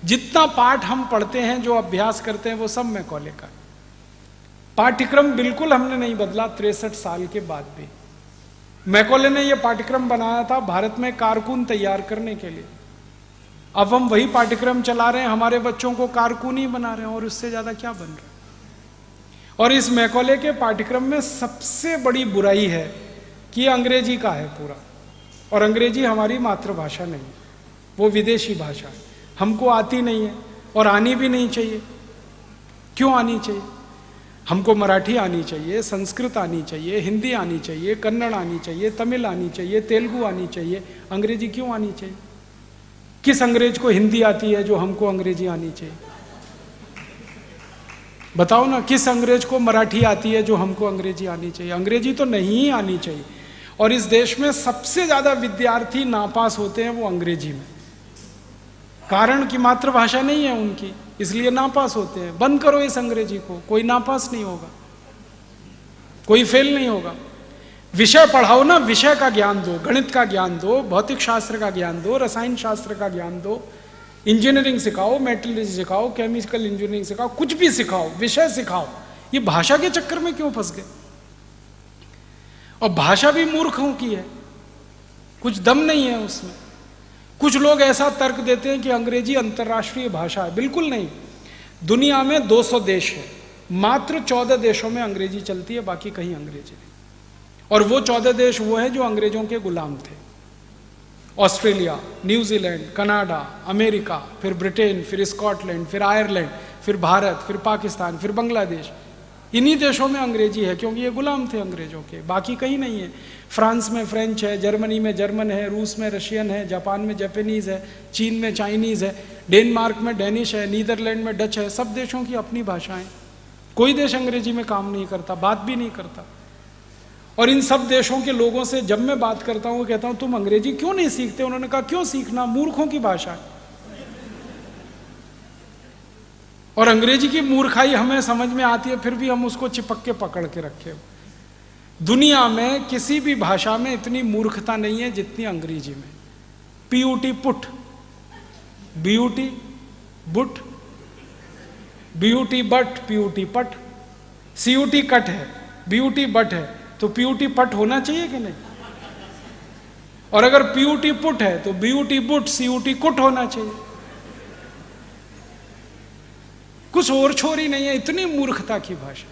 जितना पाठ हम पढ़ते हैं, जो अभ्यास करते हैं, वो सब मैकॉले का। पाठ्यक्रम बिल्कुल हमने नहीं बदला 63 साल के बाद भी। मैकॉले ने यह पाठ्यक्रम बनाया था भारत में कारकुन तैयार करने के लिए। अब हम वही पाठ्यक्रम चला रहे हैं, हमारे बच्चों को कारकुन ही बना रहे हैं, और उससे ज्यादा क्या बन रहा है। और इस मैकॉले के पाठ्यक्रम में सबसे बड़ी बुराई है कि अंग्रेजी का है पूरा, और अंग्रेजी हमारी मातृभाषा नहीं, वो विदेशी भाषा है, हमको आती नहीं है और आनी भी नहीं चाहिए। क्यों आनी चाहिए? हमको मराठी आनी चाहिए, संस्कृत आनी चाहिए, हिंदी आनी चाहिए, कन्नड़ आनी चाहिए, तमिल आनी चाहिए, तेलुगु आनी चाहिए। अंग्रेजी क्यों आनी चाहिए? किस अंग्रेज को हिंदी आती है जो हमको अंग्रेजी आनी चाहिए? बताओ ना, किस अंग्रेज को मराठी आती है जो हमको अंग्रेजी आनी चाहिए? अंग्रेजी तो नहीं आनी चाहिए। और इस देश में सबसे ज्यादा विद्यार्थी नापास होते हैं वो अंग्रेजी में, कारण कि मातृभाषा नहीं है उनकी, इसलिए नापास होते हैं। बंद करो इस अंग्रेजी को, कोई नापास नहीं होगा, कोई फेल नहीं होगा। विषय पढ़ाओ ना, विषय का ज्ञान दो, गणित का ज्ञान दो, भौतिक शास्त्र का ज्ञान दो, रसायन शास्त्र का ज्ञान दो, इंजीनियरिंग सिखाओ, मेटलर्जी सिखाओ, केमिकल इंजीनियरिंग सिखाओ, कुछ भी सिखाओ, विषय सिखाओ। ये भाषा के चक्कर में क्यों फंस गए? और भाषा भी मूर्खों की है, कुछ दम नहीं है उसमें। कुछ लोग ऐसा तर्क देते हैं कि अंग्रेजी अंतर्राष्ट्रीय भाषा है। बिल्कुल नहीं। दुनिया में 200 देश है, मात्र 14 देशों में अंग्रेजी चलती है, बाकी कहीं अंग्रेजी नहीं। और वो 14 देश वो हैं जो अंग्रेजों के गुलाम थे। ऑस्ट्रेलिया, न्यूजीलैंड, कनाडा, अमेरिका, फिर ब्रिटेन, फिर स्कॉटलैंड, फिर आयरलैंड, फिर भारत, फिर पाकिस्तान, फिर बांग्लादेश। इन्हीं देशों में अंग्रेजी है क्योंकि ये गुलाम थे अंग्रेजों के, बाकी कहीं नहीं है। फ्रांस में फ्रेंच है, जर्मनी में जर्मन है, रूस में रशियन है, जापान में जापानीज है, चीन में चाइनीज है, डेनमार्क में डेनिश है, नीदरलैंड में डच है। सब देशों की अपनी भाषाएं। कोई देश अंग्रेजी में काम नहीं करता, बात भी नहीं करता। और इन सब देशों के लोगों से जब मैं बात करता हूं, कहता हूं तुम अंग्रेजी क्यों नहीं सीखते? उन्होंने कहा क्यों सीखना, मूर्खों की भाषा है। और अंग्रेजी की मूर्खाई हमें समझ में आती है, फिर भी हम उसको चिपक के पकड़ के रखे। दुनिया में किसी भी भाषा में इतनी मूर्खता नहीं है जितनी अंग्रेजी में। PUT put, BUT boot, BUT but, PUT पट, सीयूटी कट है, बीयूटी बट है, तो पीयूटी पट होना चाहिए कि नहीं? और अगर पीयूटी पुट है तो बीयूटी बुट, सीयूटी कुट होना चाहिए। कुछ और छोरी नहीं है, इतनी मूर्खता की भाषा।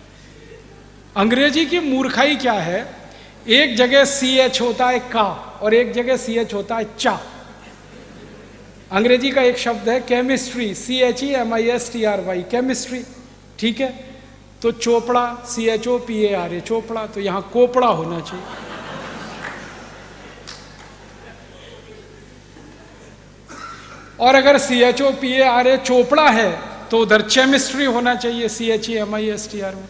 अंग्रेजी की मूर्खाई क्या है? एक जगह CH होता है का, और एक जगह CH होता है चा। अंग्रेजी का एक शब्द है केमिस्ट्री, CHEMISTRY, केमिस्ट्री, ठीक है? तो चोपड़ा, CHOPARA, चोपड़ा, तो यहां कोपड़ा होना चाहिए। और अगर CHOPARA चोपड़ा है तो उधर केमिस्ट्री होना चाहिए, CHEMISTRY में।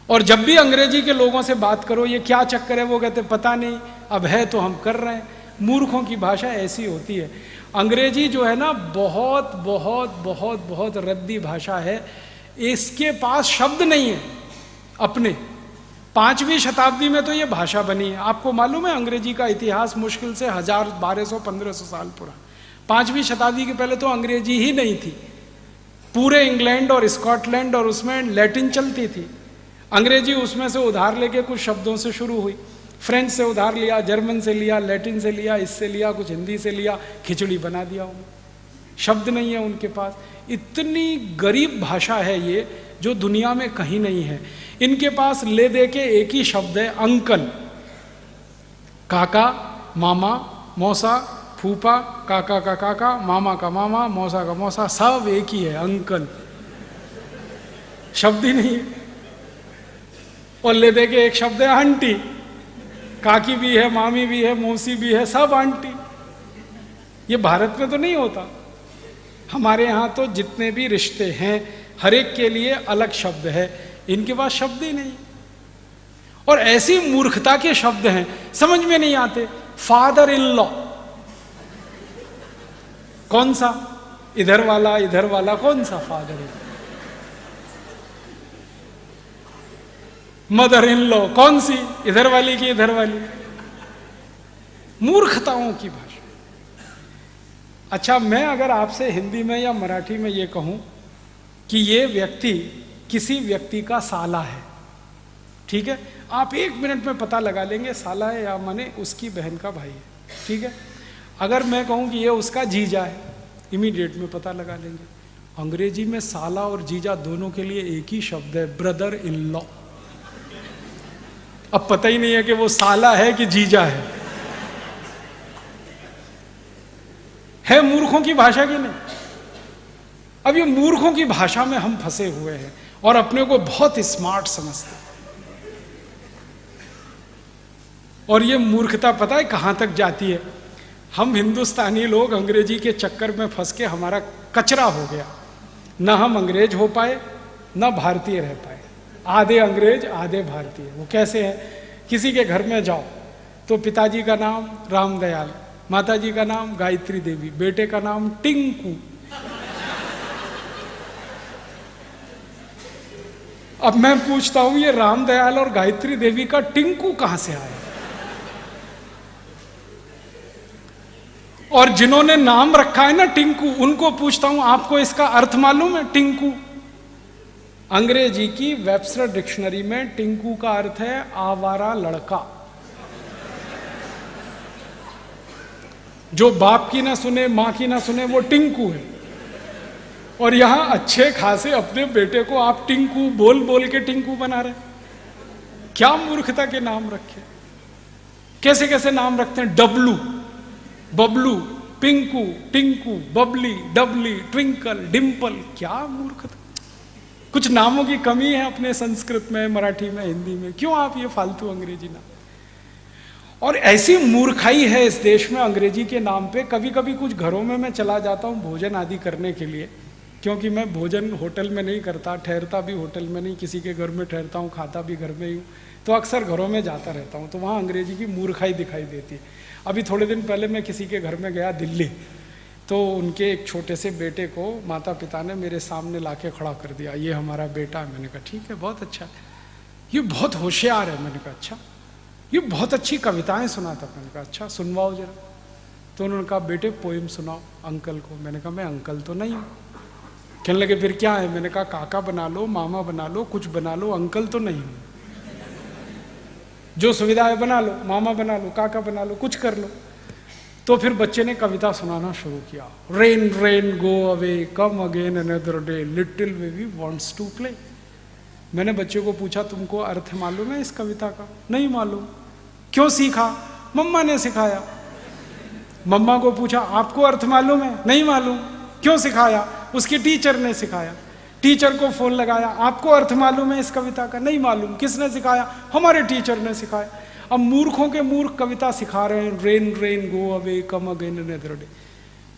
और जब भी अंग्रेजी के लोगों से बात करो ये क्या चक्कर है, वो कहते पता नहीं, अब है तो हम कर रहे हैं। मूर्खों की भाषा ऐसी होती है। अंग्रेजी जो है ना, बहुत बहुत बहुत बहुत रद्दी भाषा है। इसके पास शब्द नहीं है अपने। 5वीं शताब्दी में तो ये भाषा बनी है। आपको मालूम है अंग्रेजी का इतिहास मुश्किल से 1000, 1200, 1500 साल पुराना। 5वीं शताब्दी के पहले तो अंग्रेजी ही नहीं थी। पूरे इंग्लैंड और स्कॉटलैंड और उसमें लैटिन चलती थी। अंग्रेजी उसमें से उधार लेके कुछ शब्दों से शुरू हुई। फ्रेंच से उधार लिया, जर्मन से लिया, लैटिन से लिया, इससे लिया, कुछ हिंदी से लिया, खिचड़ी बना दिया उन्हें। शब्द नहीं है उनके पास। इतनी गरीब भाषा है ये, जो दुनिया में कहीं नहीं है। इनके पास ले दे के एक ही शब्द है, अंकल। काका, मामा, मौसा, फूफा, काका का काका, मामा का मामा, मौसा का मौसा, सब एक ही है, अंकल। शब्द ही नहीं है। और ले दे के एक शब्द है आंटी। काकी भी है, मामी भी है, मौसी भी है, सब आंटी। ये भारत में तो नहीं होता। हमारे यहाँ तो जितने भी रिश्ते हैं, हर एक के लिए अलग शब्द है। इनके पास शब्द ही नहीं। और ऐसी मूर्खता के शब्द हैं, समझ में नहीं आते। फादर इन लॉ, कौन सा? इधर वाला कौन सा father in? Mother in law कौन सी? इधर वाली की इधर वाली? मूर्खताओं की भाषा। अच्छा, मैं अगर आपसे हिंदी में या मराठी में ये कहूं कि ये व्यक्ति किसी व्यक्ति का साला है, ठीक है, आप 1 मिनट में पता लगा लेंगे साला है या माने उसकी बहन का भाई है, ठीक है। अगर मैं कहूं कि ये उसका जीजा है, इमीडिएट में पता लगा लेंगे। अंग्रेजी में साला और जीजा दोनों के लिए एक ही शब्द है, ब्रदर इन लॉ। अब पता ही नहीं है कि वो साला है कि जीजा है मूर्खों की भाषा की नहीं। अब ये मूर्खों की भाषा में हम फंसे हुए हैं और अपने को बहुत स्मार्ट समझते हैं। और ये मूर्खता पता है कहां तक जाती है? हम हिंदुस्तानी लोग अंग्रेजी के चक्कर में फंस के हमारा कचरा हो गया। ना हम अंग्रेज हो पाए, ना भारतीय रह पाए। आधे अंग्रेज आधे भारतीय। वो कैसे है? किसी के घर में जाओ तो पिताजी का नाम रामदयाल, माताजी का नाम गायत्री देवी, बेटे का नाम टिंकू। अब मैं पूछता हूं ये रामदयाल और गायत्री देवी का टिंकू कहां से आया? और जिन्होंने नाम रखा है ना टिंकू, उनको पूछता हूं आपको इसका अर्थ मालूम है? टिंकू अंग्रेजी की वेबस्टर डिक्शनरी में टिंकू का अर्थ है आवारा लड़का, जो बाप की ना सुने मां की ना सुने, वो टिंकू है। और यहां अच्छे खासे अपने बेटे को आप टिंकू बोल बोल के टिंकू बना रहे। क्या मूर्खता के नाम रखे, कैसे कैसे नाम रखते हैं। Dablu, Bablu, Pinku, Tinku, Babli, Dabli, Twinkle, Dimple. क्या मूर्खता। कुछ नामों की कमी है अपने संस्कृत में, मराठी में, हिंदी में। क्यों आप ये फालतू अंग्रेजी नाम? और ऐसी मूर्खाई है इस देश में अंग्रेजी के नाम पे। कभी कभी कुछ घरों में मैं चला जाता हूँ भोजन आदि करने के लिए, क्योंकि मैं भोजन होटल में नहीं करता, ठहरता भी होटल में नहीं, किसी के घर में ठहरता हूँ, खाता भी घर में ही हूँ, तो अक्सर घरों में जाता रहता हूँ। तो वहाँ अंग्रेजी की मूर्खाई दिखाई देती है। अभी थोड़े दिन पहले मैं किसी के घर में गया दिल्ली, तो उनके एक छोटे से बेटे को माता पिता ने मेरे सामने लाके खड़ा कर दिया, ये हमारा बेटा है। मैंने कहा ठीक है, बहुत अच्छा है, ये बहुत होशियार है। मैंने कहा अच्छा, ये बहुत अच्छी कविताएं सुनाता। मैंने कहा अच्छा सुनवाओ जरा। तो उन्होंने कहा बेटे पोइम सुनाओ अंकल को। मैंने कहा मैं अंकल तो नहीं हूँ। कहने लगे फिर क्या है? मैंने कहा काका बना लो, मामा बना लो, कुछ बना लो, अंकल तो नहीं हूँ। जो सुविधा है बना लो, मामा बना लो, काका बना लो, कुछ कर लो। तो फिर बच्चे ने कविता सुनाना शुरू किया। Rain rain go away come again another day little baby wants to play. मैंने बच्चे को पूछा तुमको अर्थ मालूम है इस कविता का? नहीं मालूम। क्यों सीखा? मम्मा ने सिखाया। मम्मा को पूछा आपको अर्थ मालूम है? नहीं मालूम। क्यों सिखाया? उसके टीचर ने सिखाया। टीचर को फोन लगाया, आपको अर्थ मालूम है इस कविता का? नहीं मालूम। किसने सिखाया? हमारे टीचर ने सिखाया। अब मूर्खों के मूर्ख कविता सिखा रहे हैं, rain rain go away come again another day.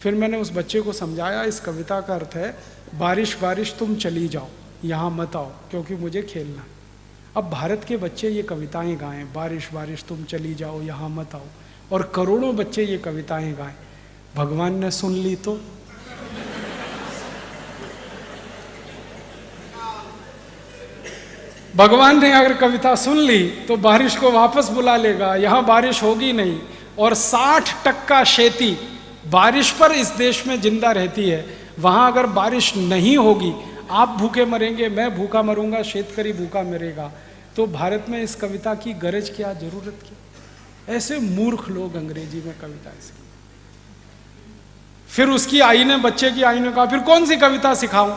फिर मैंने उस बच्चे को समझाया इस कविता का अर्थ है बारिश बारिश तुम चली जाओ, यहाँ मत आओ क्योंकि मुझे खेलना। अब भारत के बच्चे ये कविताएं गाएं, बारिश बारिश तुम चली जाओ यहाँ मत आओ, और करोड़ों बच्चे ये कविताएं गाएं, भगवान ने सुन ली तो? भगवान ने अगर कविता सुन ली तो बारिश को वापस बुला लेगा, यहां बारिश होगी नहीं। और 60% खेती बारिश पर इस देश में जिंदा रहती है। वहां अगर बारिश नहीं होगी, आप भूखे मरेंगे, मैं भूखा मरूंगा, शेतकरी भूखा मरेगा। तो भारत में इस कविता की गरज क्या, जरूरत क्या? ऐसे मूर्ख लोग अंग्रेजी में कविता ऐसे। फिर उसकी आई ने, बच्चे की आई ने कहा फिर कौन सी कविता सिखाऊं?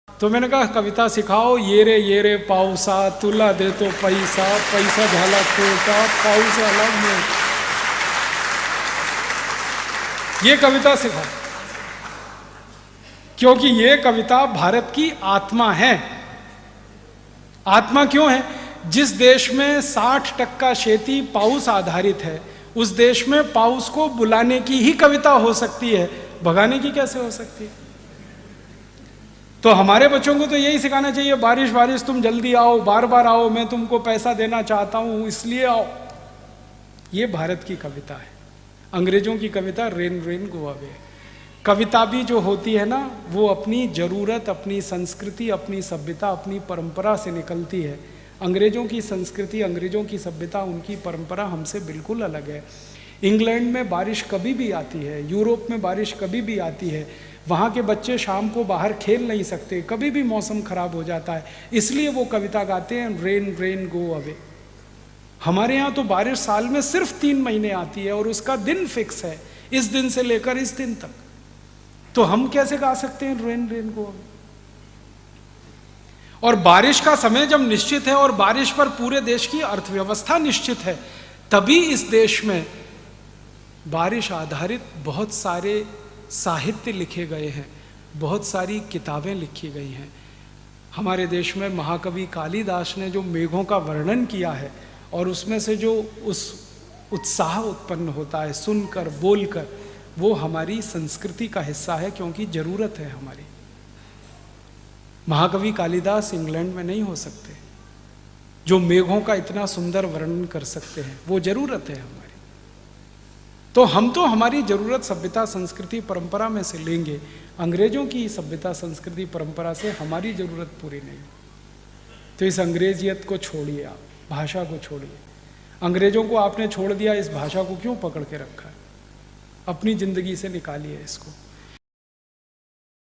तो मैंने कहा कविता सिखाओ, ये रे पाऊसा तुला दे तो पैसा, पैसा झाला खोटा पाऊस आला मोठा। ये कविता सिखाओ, क्योंकि ये कविता भारत की आत्मा है। आत्मा क्यों है? जिस देश में 60% खेती पाउस आधारित है, उस देश में पाउस को बुलाने की ही कविता हो सकती है, भगाने की कैसे हो सकती है? तो हमारे बच्चों को तो यही सिखाना चाहिए, बारिश बारिश तुम जल्दी आओ, बार बार आओ, मैं तुमको पैसा देना चाहता हूं इसलिए आओ। ये भारत की कविता है। अंग्रेजों की कविता रेन रेन गो अवे। कविता भी जो होती है ना, वो अपनी जरूरत, अपनी संस्कृति, अपनी सभ्यता, अपनी परंपरा से निकलती है। अंग्रेजों की संस्कृति, अंग्रेजों की सभ्यता, उनकी परंपरा हमसे बिल्कुल अलग है। इंग्लैंड में बारिश कभी भी आती है, यूरोप में बारिश कभी भी आती है, वहाँ के बच्चे शाम को बाहर खेल नहीं सकते, कभी भी मौसम खराब हो जाता है, इसलिए वो कविता गाते हैं रेन रेन गो अवे। हमारे यहाँ तो बारिश साल में सिर्फ 3 महीने आती है और उसका दिन फिक्स है, इस दिन से लेकर इस दिन तक। तो हम कैसे गा सकते हैं रेन रेन गो अवे? और बारिश का समय जब निश्चित है और बारिश पर पूरे देश की अर्थव्यवस्था निश्चित है, तभी इस देश में बारिश आधारित बहुत सारे साहित्य लिखे गए हैं, बहुत सारी किताबें लिखी गई हैं। हमारे देश में महाकवि कालिदास ने जो मेघों का वर्णन किया है और उसमें से जो उस उत्साह उत्पन्न होता है सुनकर बोलकर, वो हमारी संस्कृति का हिस्सा है, क्योंकि जरूरत है हमारी। महाकवि कालिदास इंग्लैंड में नहीं हो सकते, जो मेघों का इतना सुंदर वर्णन कर सकते हैं, वो जरूरत है हमारी। तो हम तो हमारी जरूरत सभ्यता संस्कृति परंपरा में से लेंगे, अंग्रेजों की सभ्यता संस्कृति परंपरा से हमारी जरूरत पूरी नहीं। तो इस अंग्रेजियत को छोड़िए, आप भाषा को छोड़िए। अंग्रेजों को आपने छोड़ दिया, इस भाषा को क्यों पकड़ के रखा है? अपनी जिंदगी से निकालिए इसको।